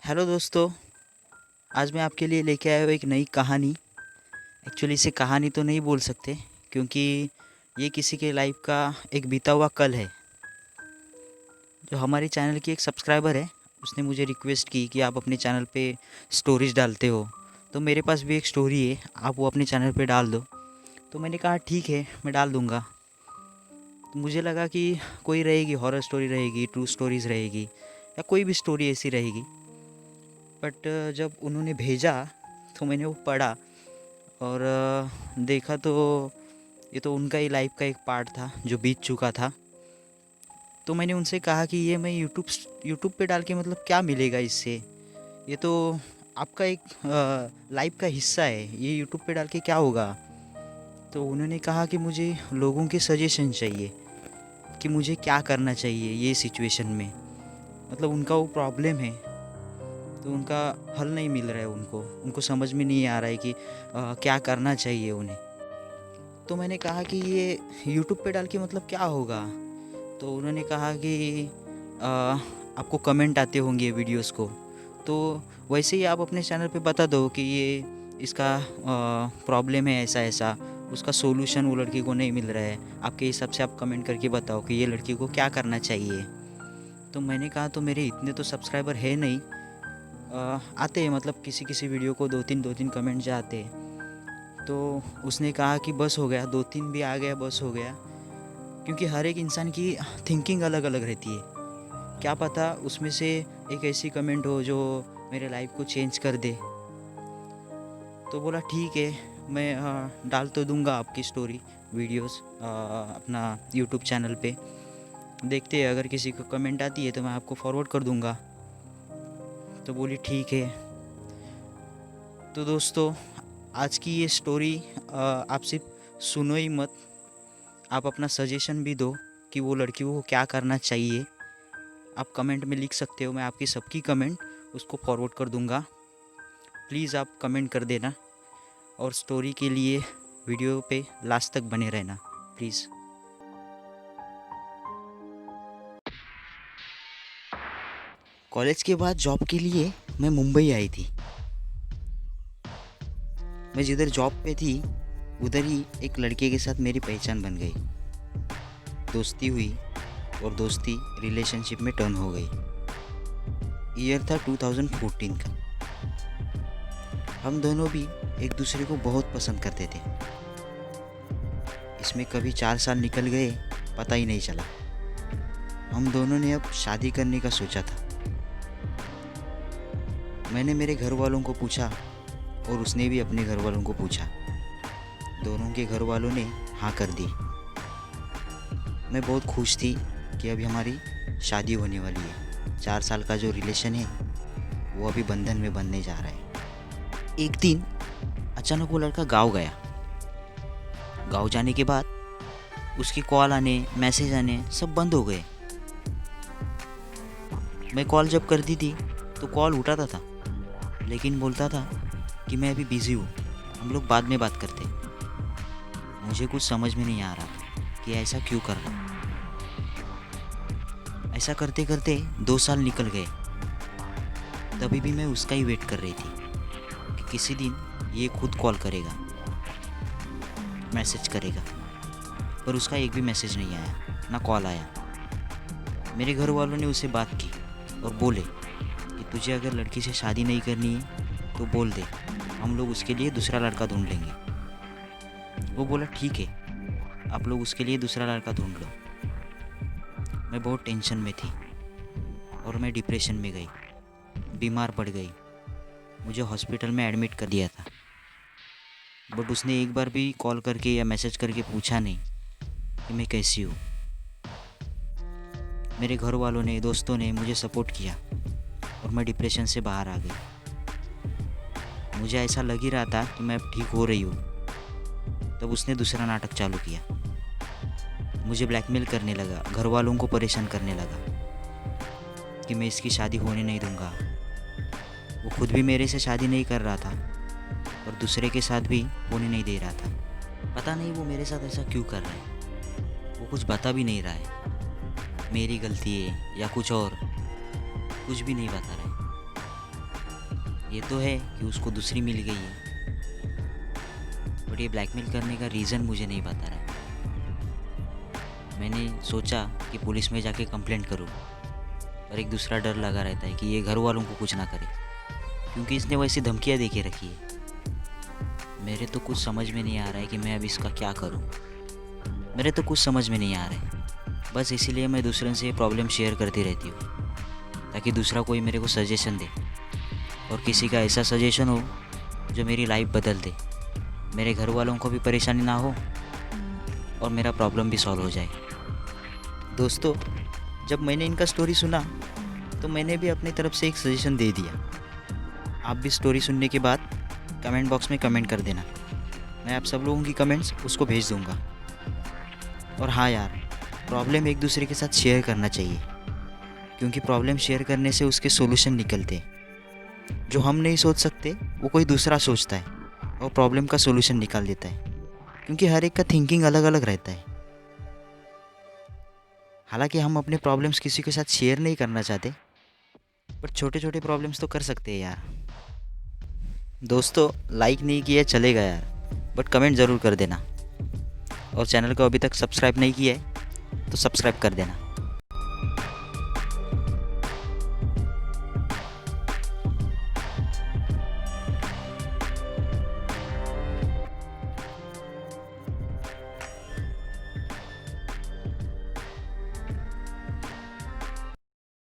Hello दोस्तों। आज मैं आपके लिए लेके आया हूँ एक नई कहानी। एक्चुअली इसे कहानी तो नहीं बोल सकते, क्योंकि ये किसी के लाइफ का एक बीता हुआ कल है। जो हमारे चैनल की एक सब्सक्राइबर है, उसने मुझे रिक्वेस्ट की कि आप अपने चैनल पे स्टोरीज डालते हो, तो मेरे पास भी एक स्टोरी है, आप वो अपने चैनल पे डाल दो। तो मैंने कहा ठीक है, मैं डाल दूँगा। तो मुझे लगा कि कोई रहेगी, हॉरर स्टोरी रहेगी, ट्रू स्टोरीज़ रहेगी, या कोई भी स्टोरी ऐसी रहेगी। बट जब उन्होंने भेजा तो मैंने वो पढ़ा और देखा तो ये तो उनका ही लाइफ का एक पार्ट था जो बीत चुका था। तो मैंने उनसे कहा कि ये मैं यूट्यूब पे डाल के मतलब क्या मिलेगा इससे, ये तो आपका एक लाइफ का हिस्सा है, ये यूट्यूब पे डाल के क्या होगा। तो उन्होंने कहा कि मुझे लोगों के सजेशन चाहिए कि मुझे क्या करना चाहिए ये सिचुएशन में। मतलब उनका वो प्रॉब्लम है, तो उनका हल नहीं मिल रहा है, उनको उनको समझ में नहीं आ रहा है कि क्या करना चाहिए उन्हें। तो मैंने कहा कि ये यूट्यूब पे डाल के मतलब क्या होगा। तो उन्होंने कहा कि अ, आपको कमेंट आते होंगे वीडियोस को, तो वैसे ही आप अपने चैनल पे बता दो कि ये इसका प्रॉब्लम है ऐसा ऐसा, उसका सोल्यूशन वो लड़की को नहीं मिल रहा है, आपके हिसाब से आप कमेंट करके बताओ कि ये लड़की को क्या करना चाहिए। तो मैंने कहा तो मेरे इतने तो सब्सक्राइबर है नहीं, आते हैं मतलब किसी किसी वीडियो को दो तीन कमेंट जाते हैं। तो उसने कहा कि बस हो गया, दो तीन भी आ गया बस हो गया, क्योंकि हर एक इंसान की थिंकिंग अलग अलग रहती है। क्या पता उसमें से एक ऐसी कमेंट हो जो मेरे लाइफ को चेंज कर दे। तो बोला ठीक है, मैं डाल तो दूंगा आपकी स्टोरी वीडियोस अपना यूट्यूब चैनल पे। देखते हैं, अगर किसी को कमेंट आती है तो मैं आपको फॉरवर्ड कर दूंगा। तो बोली ठीक है। तो दोस्तों, आज की ये स्टोरी आप सिर्फ सुनो ही मत, आप अपना सजेशन भी दो कि वो लड़की को क्या करना चाहिए। आप कमेंट में लिख सकते हो, मैं आपकी सबकी कमेंट उसको फॉरवर्ड कर दूंगा। प्लीज़ आप कमेंट कर देना, और स्टोरी के लिए वीडियो पे लास्ट तक बने रहना प्लीज़। कॉलेज के बाद जॉब के लिए मैं मुंबई आई थी। मैं जिधर जॉब पे थी उधर ही एक लड़के के साथ मेरी पहचान बन गई, दोस्ती हुई, और दोस्ती रिलेशनशिप में टर्न हो गई। ईयर था 2014 का। हम दोनों भी एक दूसरे को बहुत पसंद करते थे। इसमें कभी 4 साल निकल गए पता ही नहीं चला। हम दोनों ने अब शादी करने का सोचा था। मैंने मेरे घर वालों को पूछा और उसने भी अपने घर वालों को पूछा। दोनों के घर वालों ने हाँ कर दी। मैं बहुत खुश थी कि अभी हमारी शादी होने वाली है। 4 साल का जो रिलेशन है वो अभी बंधन में बनने जा रहा है। एक दिन अचानक वो लड़का गाँव गया। गाँव जाने के बाद उसके कॉल आने, मैसेज आने सब बंद हो गए। मैं कॉल जब करती थी तो कॉल उठाता था, लेकिन बोलता था कि मैं अभी बिज़ी हूँ, हम लोग बाद में बात करते। मुझे कुछ समझ में नहीं आ रहा कि ऐसा क्यों कर रहा। ऐसा करते करते 2 साल निकल गए। तभी भी मैं उसका ही वेट कर रही थी कि किसी दिन ये खुद कॉल करेगा, मैसेज करेगा। पर उसका एक भी मैसेज नहीं आया, ना कॉल आया। मेरे घर वालों ने उससे बात की और बोले कि तुझे अगर लड़की से शादी नहीं करनी है तो बोल दे, हम लोग उसके लिए दूसरा लड़का ढूंढ लेंगे। वो बोला ठीक है, आप लोग उसके लिए दूसरा लड़का ढूंढ लो। मैं बहुत टेंशन में थी और मैं डिप्रेशन में गई, बीमार पड़ गई। मुझे हॉस्पिटल में एडमिट कर दिया था। बट उसने एक बार भी कॉल करके या मैसेज करके पूछा नहीं कि मैं कैसी हूँ। मेरे घर वालों ने, दोस्तों ने मुझे सपोर्ट किया और मैं डिप्रेशन से बाहर आ गई। मुझे ऐसा लग ही रहा था कि मैं अब ठीक हो रही हूँ। तब उसने दूसरा नाटक चालू किया। मुझे ब्लैकमेल करने लगा, घर वालों को परेशान करने लगा कि मैं इसकी शादी होने नहीं दूंगा। वो खुद भी मेरे से शादी नहीं कर रहा था और दूसरे के साथ भी होने नहीं दे रहा था। पता नहीं वो मेरे साथ ऐसा क्यों कर रहा है। वो कुछ बता भी नहीं रहा है, मेरी गलती है या कुछ और, कुछ भी नहीं बता रहा है। ये तो है कि उसको दूसरी मिल गई है, बट ये ब्लैकमेल करने का रीज़न मुझे नहीं बता रहा है। मैंने सोचा कि पुलिस में जाके कंप्लेंट करूँ, पर एक दूसरा डर लगा रहता है कि ये घर वालों को कुछ ना करे, क्योंकि इसने वैसी धमकियाँ दे के रखी है। मेरे तो कुछ समझ में नहीं आ रहा है कि मैं अब इसका क्या करूँ। मेरे तो कुछ समझ में नहीं आ रहा है। बस इसीलिए मैं दूसरों से प्रॉब्लम शेयर करती रहती हूँ, ताकि दूसरा कोई मेरे को सजेशन दे, और किसी का ऐसा सजेशन हो जो मेरी लाइफ बदल दे, मेरे घर वालों को भी परेशानी ना हो और मेरा प्रॉब्लम भी सॉल्व हो जाए। दोस्तों, जब मैंने इनका स्टोरी सुना तो मैंने भी अपनी तरफ से एक सजेशन दे दिया। आप भी स्टोरी सुनने के बाद कमेंट बॉक्स में कमेंट कर देना, मैं आप सब लोगों की कमेंट्स उसको भेज दूँगा। और हाँ यार, प्रॉब्लम एक दूसरे के साथ शेयर करना चाहिए, क्योंकि प्रॉब्लम शेयर करने से उसके सॉल्यूशन निकलते हैं। जो हम नहीं सोच सकते वो कोई दूसरा सोचता है और प्रॉब्लम का सॉल्यूशन निकाल देता है, क्योंकि हर एक का थिंकिंग अलग अलग रहता है। हालांकि हम अपने प्रॉब्लम्स किसी के साथ शेयर नहीं करना चाहते, पर छोटे छोटे प्रॉब्लम्स तो कर सकते हैं यार। दोस्तों, लाइक नहीं किया चलेगा यार, बट कमेंट ज़रूर कर देना, और चैनल को अभी तक सब्सक्राइब नहीं किया है तो सब्सक्राइब कर देना।